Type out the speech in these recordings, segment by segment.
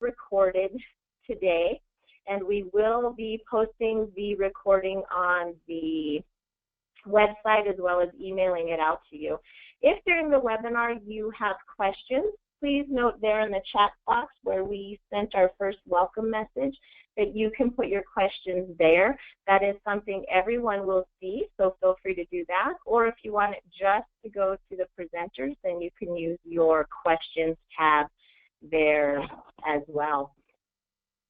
recorded today, and we will be posting the recording on the website as well as emailing it out to you. If during the webinar you have questions, please note there in the chat box where we sent our first welcome message that you can put your questions there. That is something everyone will see, so feel free to do that. Or if you want it just to go to the presenters, then you can use your questions tab there as well.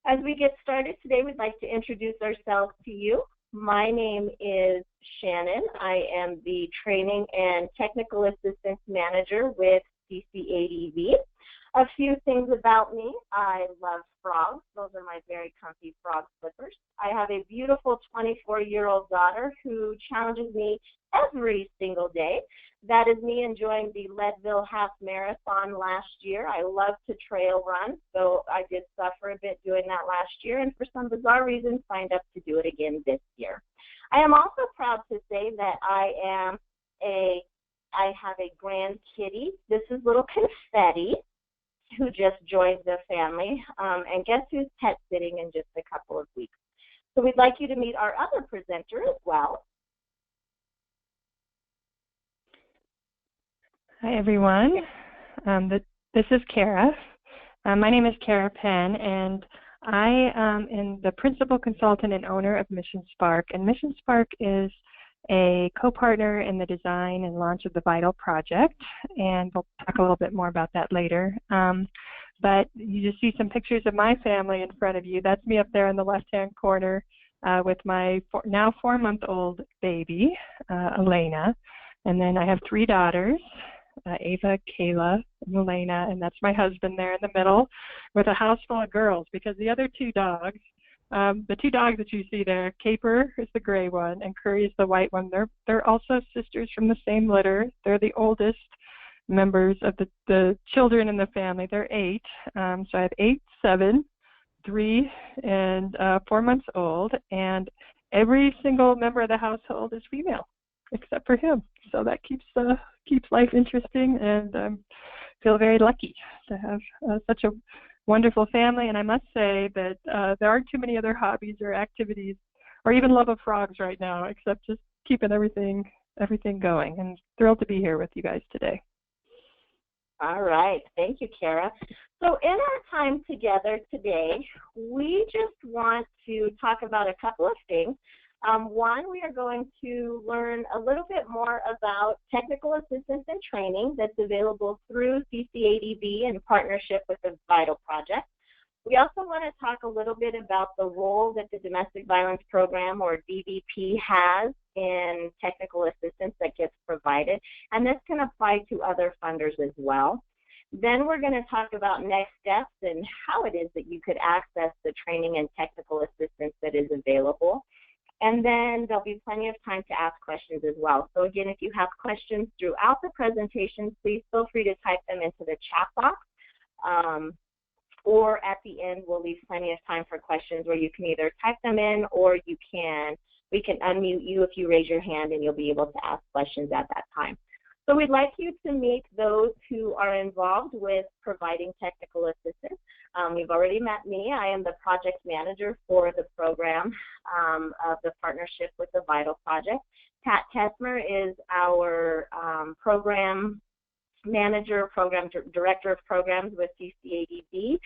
As we get started today, we'd like to introduce ourselves to you. My name is Shannon. I am the Training and Technical Assistance Manager with CCADV. A few things about me. I love frogs. Those are my very comfy frog slippers. I have a beautiful 24-year-old daughter who challenges me every single day. That is me enjoying the Leadville Half Marathon last year. I love to trail run, so I did suffer a bit doing that last year, and for some bizarre reason signed up to do it again this year. I am also proud to say that I have a grand kitty. This is little Confetti, who just joined the family, and guess who's pet sitting in just a couple of weeks. So we'd like you to meet our other presenter as well. Hi, everyone. This is Kara. My name is Kara Penn, and I am the principal consultant and owner of Mission Spark. And Mission Spark is a co-partner in the design and launch of the VITAL project, and we'll talk a little bit more about that later. But you just see some pictures of my family in front of you. That's me up there in the left-hand corner with my now 4-month-old baby, Elena. And then I have 3 daughters, Ava, Kayla, and Elena, and that's my husband there in the middle with a house full of girls, because the other 2 dogs, the 2 dogs that you see there, Caper is the gray one and Curry is the white one. They're also sisters from the same litter. They're the oldest members of the children in the family. They're 8. So I have 8, 7, 3, and 4 months old, and every single member of the household is female except for him. So that keeps life interesting, and I feel very lucky to have such a wonderful family. And I must say that there aren't too many other hobbies or activities or even love of frogs right now, except just keeping everything going. And thrilled to be here with you guys today. All right. Thank you, Kara. So in our time together today, we just want to talk about a couple of things. One, we are going to learn a little bit more about technical assistance and training that's available through CCADV in partnership with the VITAL project. We also want to talk a little bit about the role that the Domestic Violence Program, or DVP, has in technical assistance that gets provided, and this can apply to other funders as well. Then we're going to talk about next steps and how it is that you could access the training and technical assistance that is available. And then there'll be plenty of time to ask questions as well. So again, if you have questions throughout the presentation, please feel free to type them into the chat box. Or at the end, we'll leave plenty of time for questions where you can either type them in, or we can unmute you if you raise your hand, and you'll be able to ask questions at that time. So we'd like you to meet those who are involved with providing technical assistance. You've already met me. I am the project manager for the program of the partnership with the VITAL project. Pat Tesmer is our program manager, program director of programs with CCADV.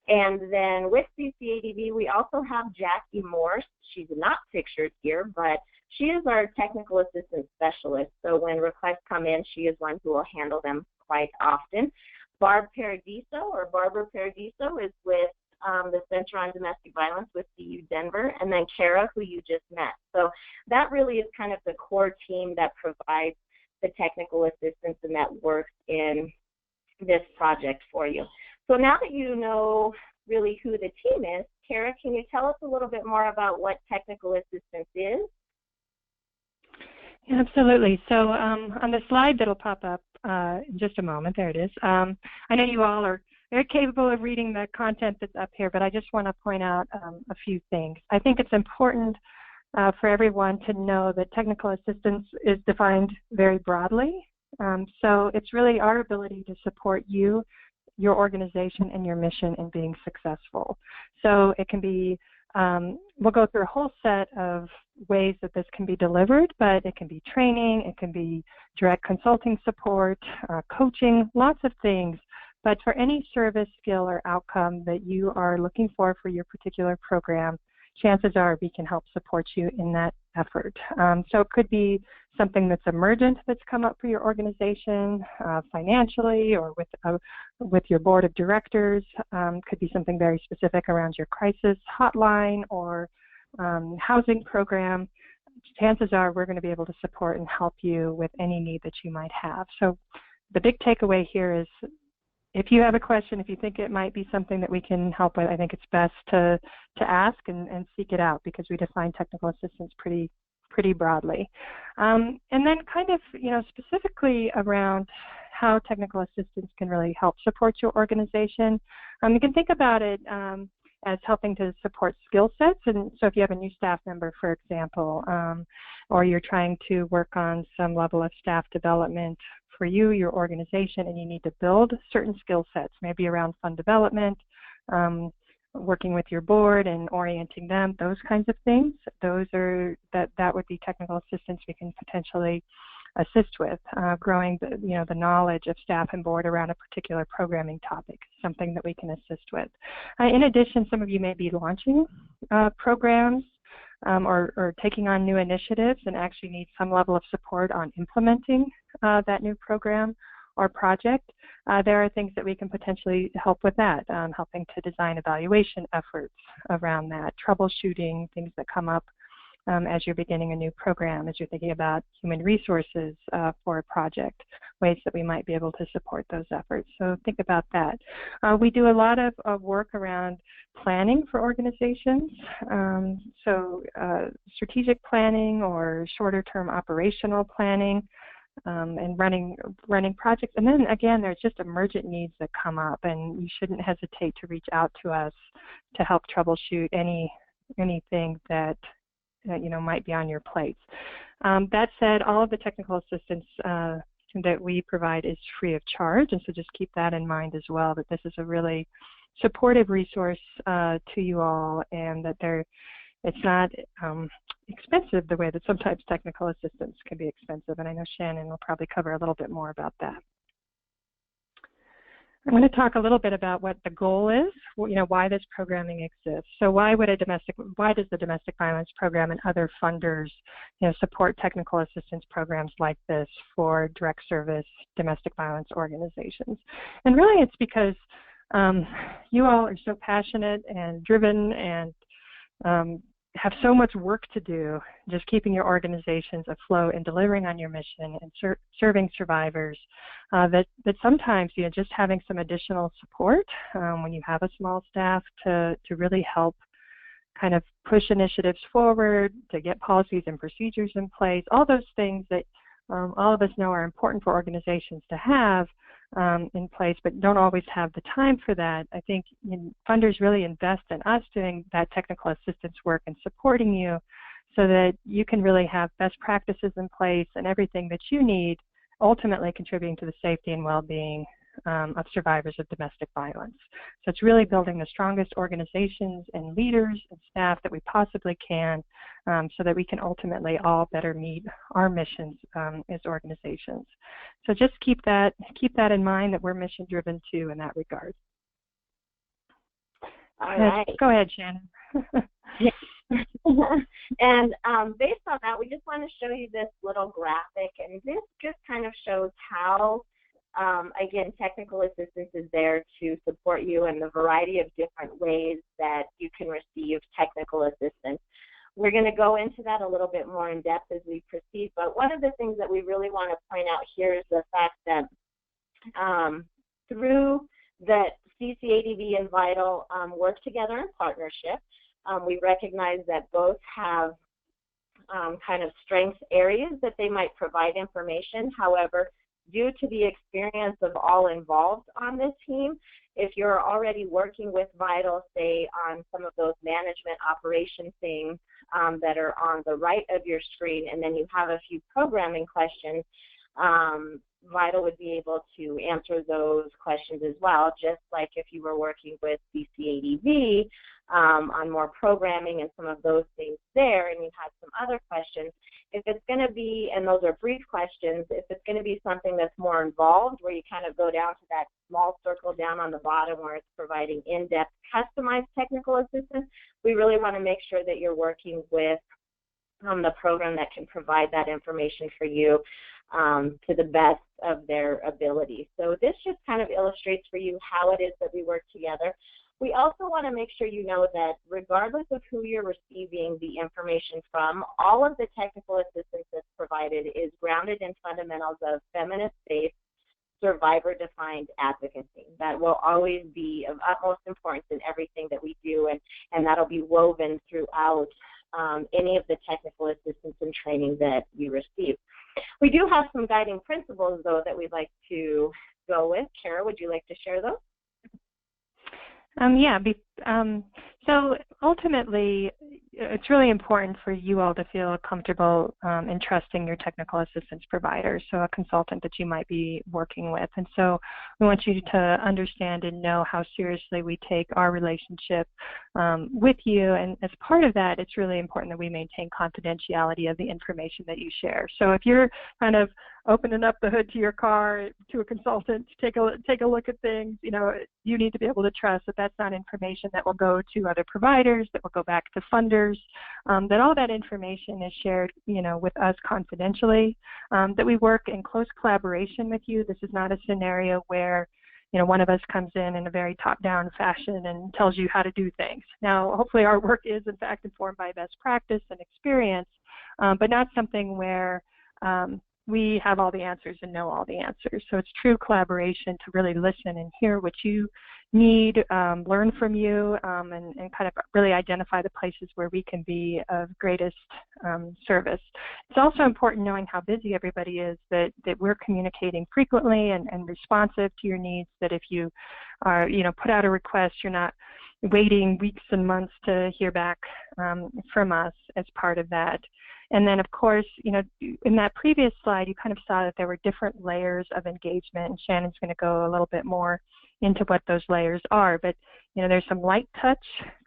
And then with CCADV, we also have Jackie Morse. She's not pictured here, but she is our technical assistance specialist. So when requests come in, she is one who will handle them quite often. Barbara Paradiso is with the Center on Domestic Violence with CU Denver, and then Kara, who you just met. So that really is kind of the core team that provides the technical assistance and that works in this project for you. So now that you know really who the team is, Kara, can you tell us a little bit more about what technical assistance is? Yeah, absolutely. So on the slide that'll pop up in just a moment, there it is. I know you all are very capable of reading the content that's up here, but I just want to point out a few things. I think it's important for everyone to know that technical assistance is defined very broadly. So it's really our ability to support you your organization and your mission in being successful. So it can be, we'll go through a whole set of ways that this can be delivered, but it can be training, it can be direct consulting support, coaching, lots of things. But for any service, skill, or outcome that you are looking for your particular program, chances are we can help support you in that effort. So it could be something that's emergent that's come up for your organization financially, or with your board of directors. Could be something very specific around your crisis hotline or housing program. Chances are we're going to be able to support and help you with any need that you might have. So the big takeaway here is, if you have a question, if you think it might be something that we can help with, I think it's best to ask and seek it out, because we define technical assistance pretty broadly. And then kind of, specifically around how technical assistance can really help support your organization. You can think about it as helping to support skill sets. And so if you have a new staff member, for example, or you're trying to work on some level of staff development for you, your organization, and you need to build certain skill sets, maybe around fund development, working with your board and orienting them, those kinds of things. That would be technical assistance we can potentially assist with. Growing the knowledge of staff and board around a particular programming topic, something that we can assist with. In addition, some of you may be launching programs or taking on new initiatives and actually need some level of support on implementing that new program or project. There are things that we can potentially help with that, helping to design evaluation efforts around that, troubleshooting things that come up as you're beginning a new program, as you're thinking about human resources for a project, ways that we might be able to support those efforts. So think about that. We do a lot of work around planning for organizations, strategic planning or shorter-term operational planning, and running projects. And then again, there's just emergent needs that come up, and you shouldn't hesitate to reach out to us to help troubleshoot anything that might be on your plates. That said, all of the technical assistance that we provide is free of charge, and so just keep that in mind as well, that this is a really supportive resource to you all, and that it's not expensive the way that sometimes technical assistance can be expensive, and I know Shannon will probably cover a little bit more about that. I'm going to talk a little bit about what the goal is, why this programming exists. So why does the Domestic Violence Program and other funders support technical assistance programs like this for direct service domestic violence organizations? And really it's because you all are so passionate and driven and have so much work to do, just keeping your organizations afloat and delivering on your mission and serving survivors, that sometimes just having some additional support when you have a small staff to really help kind of push initiatives forward, to get policies and procedures in place, all those things that all of us know are important for organizations to have in place, but don't always have the time for that. I think funders really invest in us doing that technical assistance work and supporting you so that you can really have best practices in place and everything that you need, ultimately contributing to the safety and well-being of survivors of domestic violence. So it's really building the strongest organizations and leaders and staff that we possibly can, so that we can ultimately all better meet our missions as organizations. So just keep that in mind, that we're mission driven too in that regard. All right. Go ahead, Shannon. And based on that, we just want to show you this little graphic, and this just kind of shows how again, technical assistance is there to support you in the variety of different ways that you can receive technical assistance. We're going to go into that a little bit more in depth as we proceed, but one of the things that we really want to point out here is the fact that through that CCADV and Vital work together in partnership, we recognize that both have kind of strength areas that they might provide information. However, due to the experience of all involved on this team, if you're already working with Vital, say on some of those management operation things that are on the right of your screen, and then you have a few programming questions, Vital would be able to answer those questions as well, just like if you were working with CCADV on more programming and some of those things there, and you had some other questions. If it's going to be, and those are brief questions, if it's going to be something that's more involved, where you kind of go down to that small circle down on the bottom where it's providing in-depth, customized technical assistance, we really want to make sure that you're working with the program that can provide that information for you to the best of their ability. So this just kind of illustrates for you how it is that we work together. We also want to make sure you know that regardless of who you're receiving the information from, all of the technical assistance that's provided is grounded in fundamentals of feminist-based, survivor-defined advocacy. That will always be of utmost importance in everything that we do, and that'll be woven throughout any of the technical assistance and training that you receive. We do have some guiding principles, though, that we'd like to go with. Kara, would you like to share those? So ultimately, it's really important for you all to feel comfortable in trusting your technical assistance provider, so a consultant that you might be working with. And so we want you to understand and know how seriously we take our relationship with you. And as part of that, it's really important that we maintain confidentiality of the information that you share. So if you're kind of opening up the hood to your car to a consultant to take a look at things, you need to be able to trust that that's not information that will go to other providers, that will go back to funders, that all that information is shared, with us confidentially, that we work in close collaboration with you. This is not a scenario where, one of us comes in a very top-down fashion and tells you how to do things. Now, hopefully our work is, in fact, informed by best practice and experience, but not something where we have all the answers and know all the answers. So it's true collaboration to really listen and hear what you need, learn from you, and kind of really identify the places where we can be of greatest service. It's also important knowing how busy everybody is, that we're communicating frequently and responsive to your needs, that if you are, put out a request, you're not waiting weeks and months to hear back from us as part of that. And then, of course, in that previous slide, you kind of saw that there were different layers of engagement, and Shannon's going to go a little bit more into what those layers are. But, there's some light touch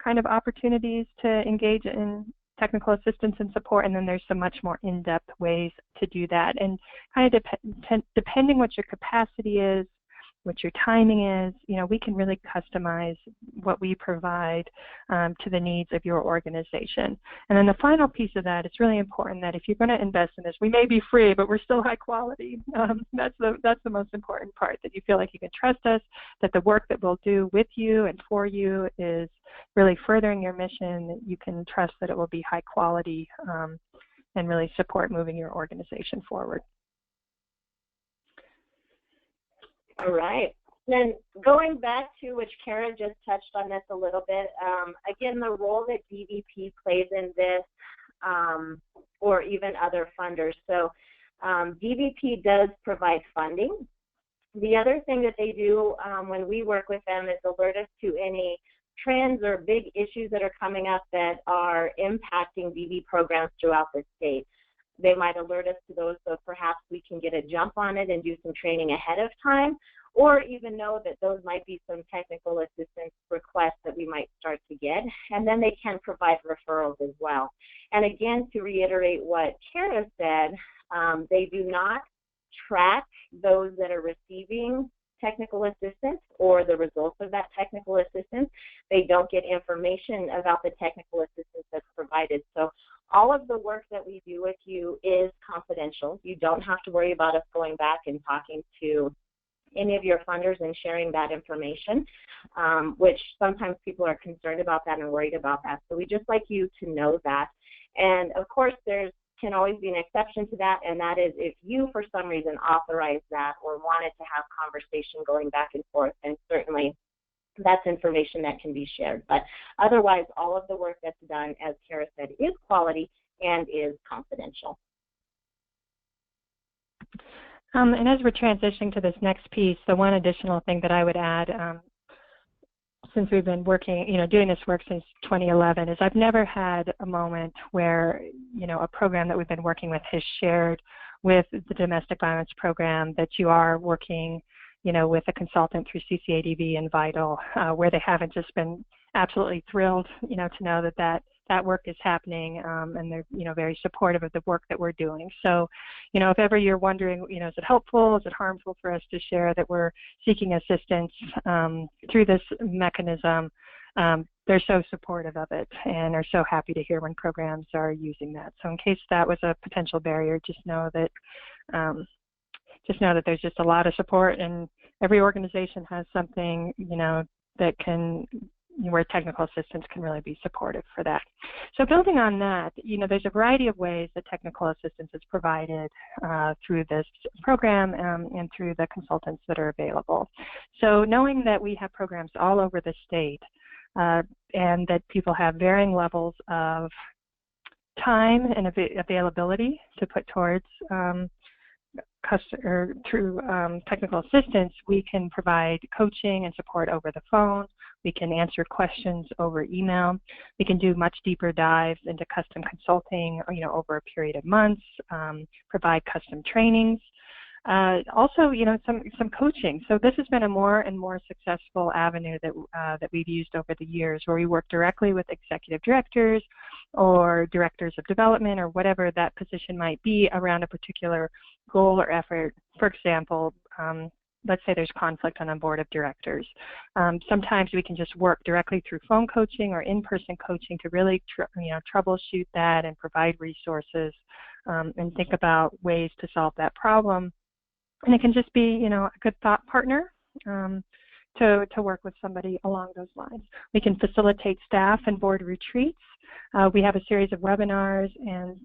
kind of opportunities to engage in technical assistance and support, and then there's some much more in-depth ways to do that. And kind of depending what your capacity is, what your timing is, we can really customize what we provide to the needs of your organization. And then the final piece of that, it's really important that if you're going to invest in this, we may be free, but we're still high quality. That's the most important part, that you feel like you can trust us, that the work that we'll do with you and for you is really furthering your mission, that you can trust that it will be high quality and really support moving your organization forward. All right. Then going back to, which Kara just touched on this a little bit, again, the role that DVP plays in this, or even other funders. So DVP does provide funding. The other thing that they do when we work with them is alert us to any trends or big issues that are coming up that are impacting DV programs throughout the state. They might alert us to those, so perhaps we can get a jump on it and do some training ahead of time, or even know that those might be some technical assistance requests that we might start to get, and then they can provide referrals as well. And again, to reiterate what Kara said, they do not track those that are receiving technical assistance or the results of that technical assistance. They don't get information about the technical assistance that's provided. So all of the work that we do with you is confidential. You don't have to worry about us going back and talking to any of your funders and sharing that information, which sometimes people are concerned about that and worried about that. So we just like you to know that. And of course, there can always be an exception to that, and that is if you, for some reason, authorize that or wanted to have conversation going back and forth, and certainly that's information that can be shared. But otherwise, all of the work that's done, as Kara said, is quality and is confidential. And as we're transitioning to this next piece, the one additional thing that I would add, since we've been working, doing this work since 2011, is I've never had a moment where, a program that we've been working with has shared with the domestic violence program, that you are working, with a consultant through CCADV and Vital, where they haven't just been absolutely thrilled, to know that work is happening, and they're, very supportive of the work that we're doing. So, if ever you're wondering, is it helpful, is it harmful for us to share that we're seeking assistance through this mechanism, they're so supportive of it and are so happy to hear when programs are using that. So in case that was a potential barrier, just know that there's just a lot of support, and every organization has something, that can, where technical assistance can really be supportive for that. So building on that, there's a variety of ways that technical assistance is provided through this program and through the consultants that are available. So knowing that we have programs all over the state and that people have varying levels of time and availability to put towards through technical assistance, we can provide coaching and support over the phone. We can answer questions over email. We can do much deeper dives into custom consulting, over a period of months, provide custom trainings. Also, some coaching. So this has been a more and more successful avenue that we've used over the years, where we work directly with executive directors or directors of development or whatever that position might be around a particular goal or effort. For example, let's say there's conflict on a board of directors. Sometimes we can just work directly through phone coaching or in-person coaching to really troubleshoot that and provide resources and think about ways to solve that problem. And it can just be, a good thought partner to work with somebody along those lines. We can facilitate staff and board retreats. We have a series of webinars and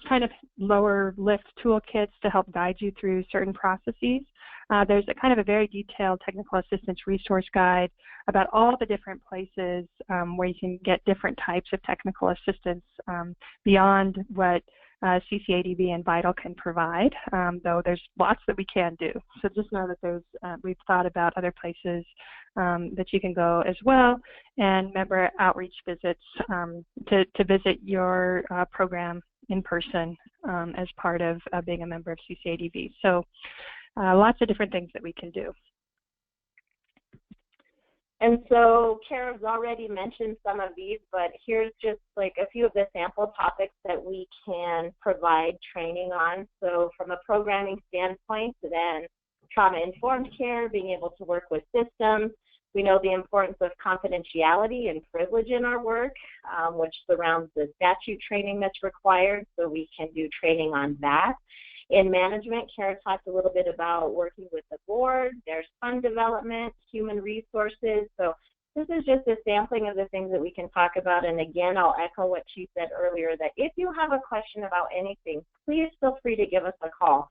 kind of lower lift toolkits to help guide you through certain processes. There's a kind of a very detailed technical assistance resource guide about all the different places where you can get different types of technical assistance beyond what CCADV and Vital can provide, though there's lots that we can do. So just know that we've thought about other places that you can go as well, and member outreach visits to visit your program in person as part of being a member of CCADV. So lots of different things that we can do. And so Kara's already mentioned some of these, but here's just like a few of the sample topics that we can provide training on. So from a programming standpoint, then trauma-informed care, being able to work with systems. We know the importance of confidentiality and privilege in our work, which surrounds the statute training that's required, so we can do training on that. In management, Kara talked a little bit about working with the board. There's fund development, human resources. So this is just a sampling of the things that we can talk about. And again, I'll echo what she said earlier, that if you have a question about anything, please feel free to give us a call.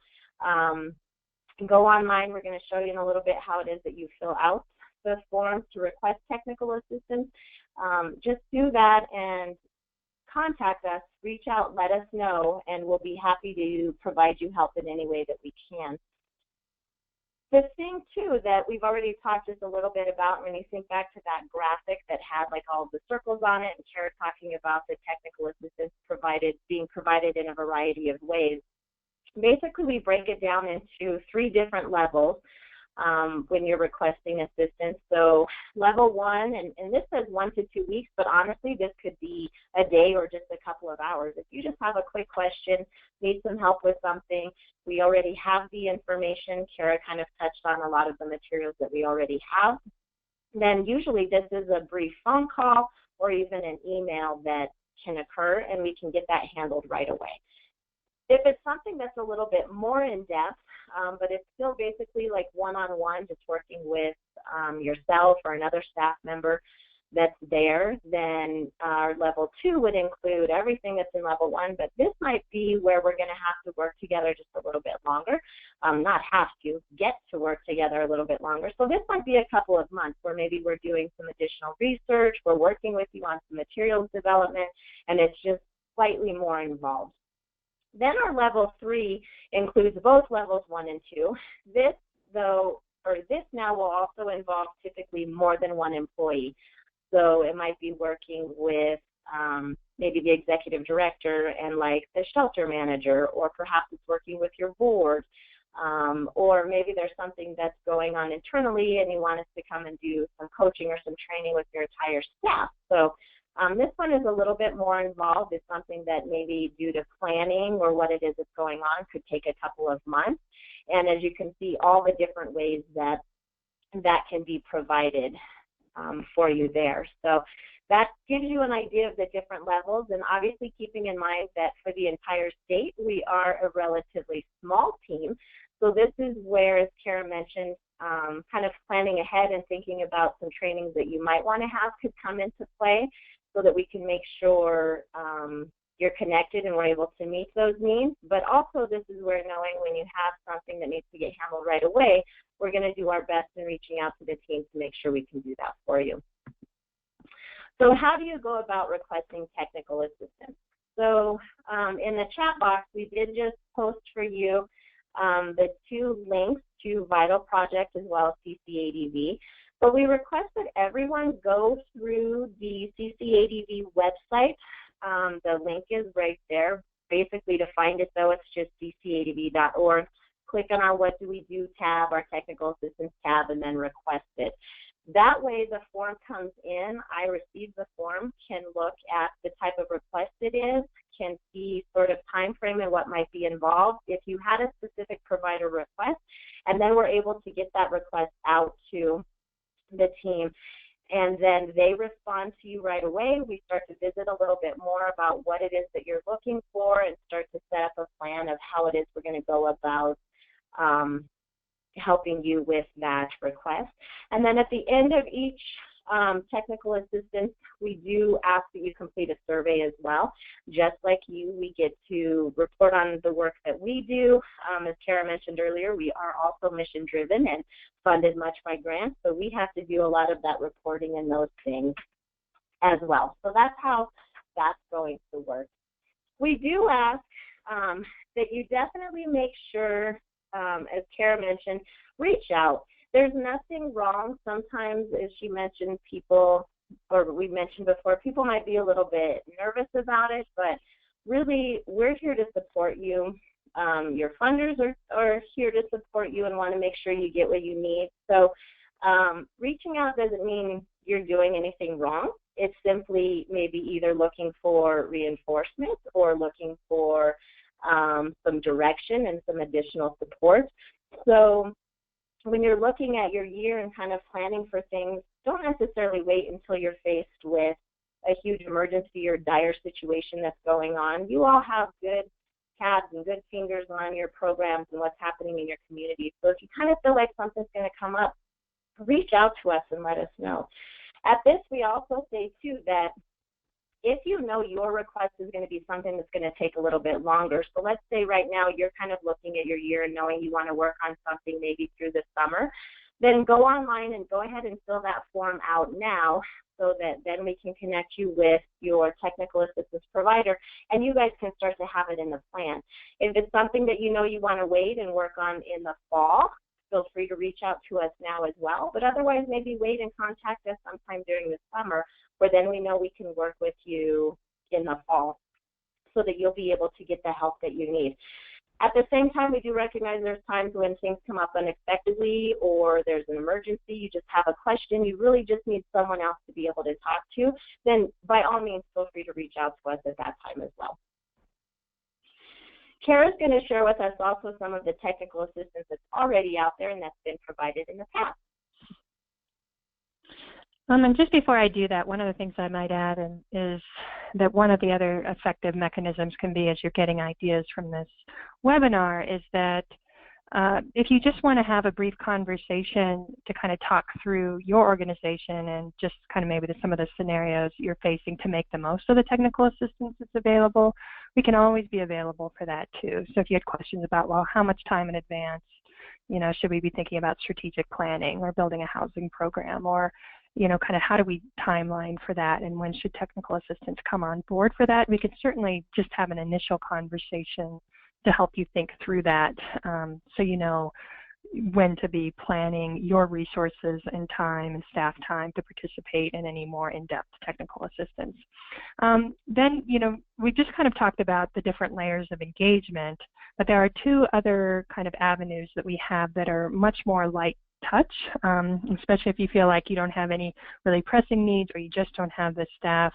Go online. We're going to show you in a little bit how it is that you fill out the forms to request technical assistance. Just do that and contact us, reach out, let us know, and we'll be happy to provide you help in any way that we can. The thing, too, that we've already talked just a little bit about, when you think back to that graphic that had like all the circles on it, and Kara talking about the technical assistance being provided in a variety of ways. Basically, we break it down into 3 different levels when you're requesting assistance. So level 1, and this says 1 to 2 weeks, but honestly, this could be a day or just a couple of hours. If you just have a quick question, need some help with something, we already have the information. Kara kind of touched on a lot of the materials that we already have. Then usually this is a brief phone call or even an email that can occur, and we can get that handled right away. If it's something that's a little bit more in-depth, but it's still basically like one-on-one, just working with yourself or another staff member that's there, then our level 2 would include everything that's in level 1, but this might be where we're going to have to work together just a little bit longer. Not have to, get to work together a little bit longer. So this might be a couple of months where maybe we're doing some additional research, we're working with you on some materials development, and it's just slightly more involved. Then our level 3 includes both levels 1 and 2. This now will also involve typically more than one employee. So it might be working with maybe the executive director and like the shelter manager, or perhaps it's working with your board, or maybe there's something that's going on internally and you want us to come and do some coaching or some training with your entire staff. So this one is a little bit more involved. It's something that maybe due to planning or what it is that's going on could take a couple of months. And as you can see, all the different ways that can be provided for you there. So that gives you an idea of the different levels, and obviously keeping in mind that for the entire state, we are a relatively small team. So this is where, as Kara mentioned, kind of planning ahead and thinking about some trainings that you might want to have could come into play so that we can make sure you're connected and we're able to meet those needs. But also this is where knowing when you have something that needs to get handled right away, we're going to do our best in reaching out to the team to make sure we can do that for you. So how do you go about requesting technical assistance? So in the chat box, we did just post for you the 2 links to Vital Project as well as CCADV. But we request that everyone go through the CCADV website. The link is right there. Basically, to find it, though, it's just ccadv.org. Click on our What Do We Do tab, our Technical Assistance tab, and then request it. That way, the form comes in, I receive the form, can look at the type of request it is, can see sort of time frame and what might be involved. If you had a specific provider request, and then we're able to get that request out to the team, and then they respond to you right away. We start to visit a little bit more about what it is that you're looking for and start to set up a plan of how it is we're going to go about helping you with that request. And then at the end of each technical assistance, we do ask that you complete a survey as well. Just like you, we get to report on the work that we do. As Kara mentioned earlier, we are also mission driven and funded much by grants, so we have to do a lot of that reporting and those things as well. So that's how that's going to work. We do ask that you definitely make sure, as Kara mentioned, reach out. There's nothing wrong. Sometimes, as she mentioned, people, or we mentioned before, people might be a little bit nervous about it, but really we're here to support you. Your funders are here to support you and want to make sure you get what you need. So reaching out doesn't mean you're doing anything wrong. It's simply maybe either looking for reinforcement or looking for some direction and some additional support. So when you're looking at your year and kind of planning for things, don't necessarily wait until you're faced with a huge emergency or dire situation that's going on. You all have good tabs and good fingers on your programs and what's happening in your community. So if you kind of feel like something's going to come up, reach out to us and let us know. At this, we also say, too, that if you know your request is going to be something that's going to take a little bit longer, so let's say right now you're kind of looking at your year and knowing you want to work on something maybe through the summer, then go online and go ahead and fill that form out now so that then we can connect you with your technical assistance provider and you guys can start to have it in the plan. If it's something that you know you want to wait and work on in the fall, feel free to reach out to us now as well, but otherwise maybe wait and contact us sometime during the summer where then we know we can work with you in the fall so that you'll be able to get the help that you need. At the same time, we do recognize there's times when things come up unexpectedly or there's an emergency, you just have a question, you really just need someone else to be able to talk to, then by all means feel free to reach out to us at that time as well. Kara's going to share with us also some of the technical assistance that's already out there and that's been provided in the past. And just before I do that, one of the things I might add is that one of the other effective mechanisms can be, as you're getting ideas from this webinar, is that if you just want to have a brief conversation to kind of talk through your organization and just kind of maybe some of the scenarios you're facing to make the most of the technical assistance that's available, we can always be available for that too. So if you had questions about, well, how much time in advance, you know, should we be thinking about strategic planning or building a housing program, or you know, kind of how do we timeline for that and when should technical assistance come on board for that? We could certainly just have an initial conversation to help you think through that so you know when to be planning your resources and time and staff time to participate in any more in-depth technical assistance. Then, we just kind of talked about the different layers of engagement, but there are two other kind of avenues that we have that are much more light touch, especially if you feel like you don't have any really pressing needs or you just don't have the staff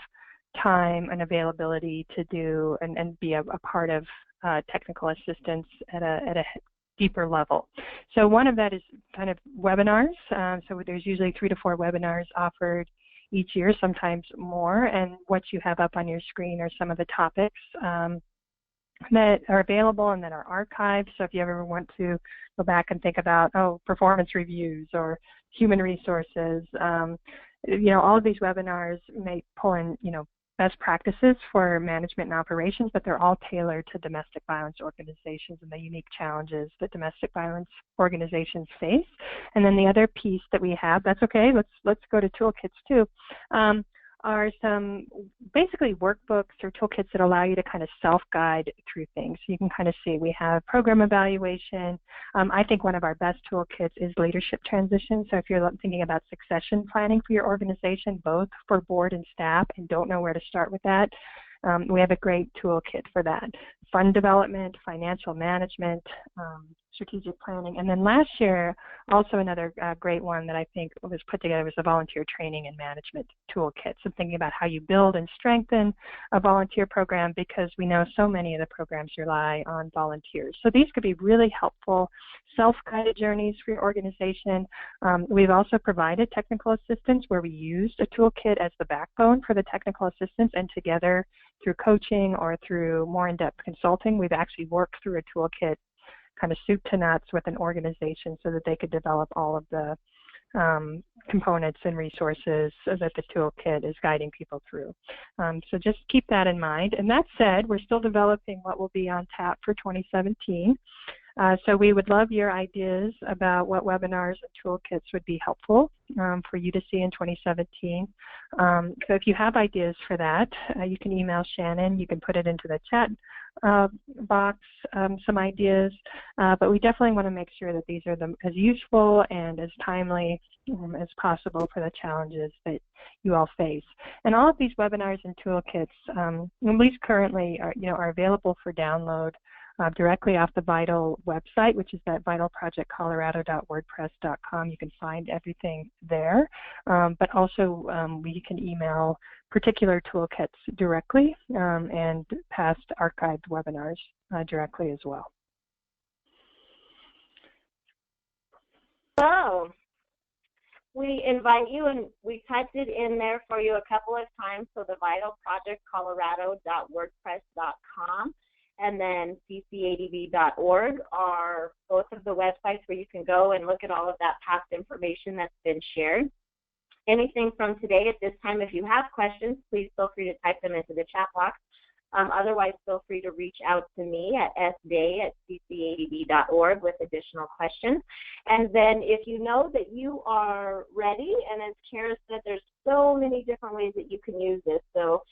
time and availability to do and be a part of technical assistance at a deeper level. So one of that is kind of webinars. So there's usually 3 to 4 webinars offered each year, sometimes more, and what you have up on your screen are some of the topics that are available and that are archived. So if you ever want to go back and think about, performance reviews or human resources, all of these webinars may pull in, best practices for management and operations, but they're all tailored to domestic violence organizations and the unique challenges that domestic violence organizations face. And then the other piece that we have, that's okay, let's go to toolkits too, are some basically workbooks or toolkits that allow you to kind of self-guide through things. So you can kind of see we have program evaluation. I think one of our best toolkits is leadership transition. So if you're thinking about succession planning for your organization, both for board and staff, and don't know where to start with that, we have a great toolkit for that. Fund development, financial management, strategic planning. And then last year, also another great one that I think was put together was the volunteer training and management toolkit. So thinking about how you build and strengthen a volunteer program, because we know so many of the programs rely on volunteers. So these could be really helpful self-guided journeys for your organization. We've also provided technical assistance where we used a toolkit as the backbone for the technical assistance, and together through coaching or through more in-depth consulting, we've actually worked through a toolkit kind of soup to nuts with an organization so that they could develop all of the components and resources that the toolkit is guiding people through. So just keep that in mind. And that said, we're still developing what will be on tap for 2017. So we would love your ideas about what webinars and toolkits would be helpful for you to see in 2017. So if you have ideas for that, you can email Shannon. You can put it into the chat box, some ideas. But we definitely want to make sure that these are as useful and as timely as possible for the challenges that you all face. And all of these webinars and toolkits, at least currently, are available for download directly off the VITAL website, which is at vitalprojectcolorado.wordpress.com. You can find everything there, but also we can email particular toolkits directly and past archived webinars directly as well. So we invite you, and we typed it in there for you a couple of times, so the vitalprojectcolorado.wordpress.com and then CCADV.org are both of the websites where you can go and look at all of that past information that's been shared. Anything from today at this time, if you have questions, please feel free to type them into the chat box. Otherwise, feel free to reach out to me at sday@ccadv.org with additional questions. And then if you know that you are ready, and as Kara said, there's so many different ways that you can use this. So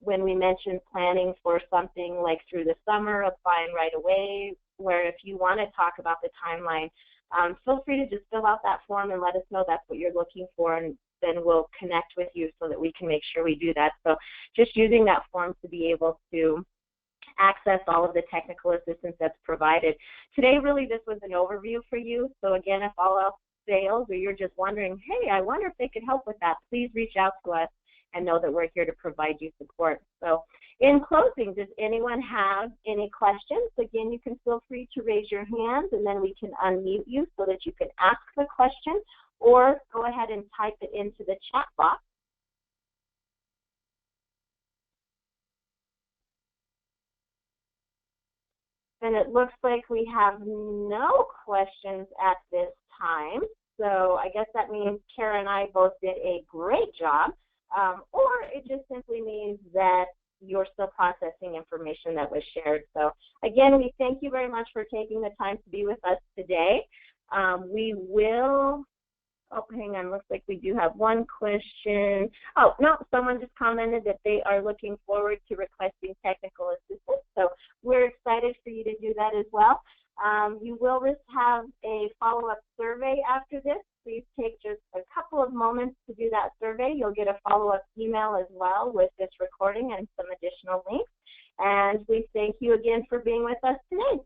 when we mentioned planning for something like through the summer, applying right away, where if you want to talk about the timeline, feel free to just fill out that form and let us know that's what you're looking for, and then we'll connect with you so that we can make sure we do that. So just using that form to be able to access all of the technical assistance that's provided. Today, really, this was an overview for you. So again, if all else fails or you're just wondering, hey, I wonder if they could help with that, please reach out to us and know that we're here to provide you support. So in closing, does anyone have any questions? Again, you can feel free to raise your hand, and then we can unmute you so that you can ask the question, or go ahead and type it into the chat box. And it looks like we have no questions at this time. So I guess that means Kara and I both did a great job. Or it just simply means that you're still processing information that was shared. So again, we thank you very much for taking the time to be with us today. We will, hang on, looks like we do have one question. Oh, no, someone just commented that they are looking forward to requesting technical assistance. So we're excited for you to do that as well. You will have a follow-up survey after this. Please take just a couple of moments to do that survey. You'll get a follow-up email as well with this recording and some additional links. And we thank you again for being with us today.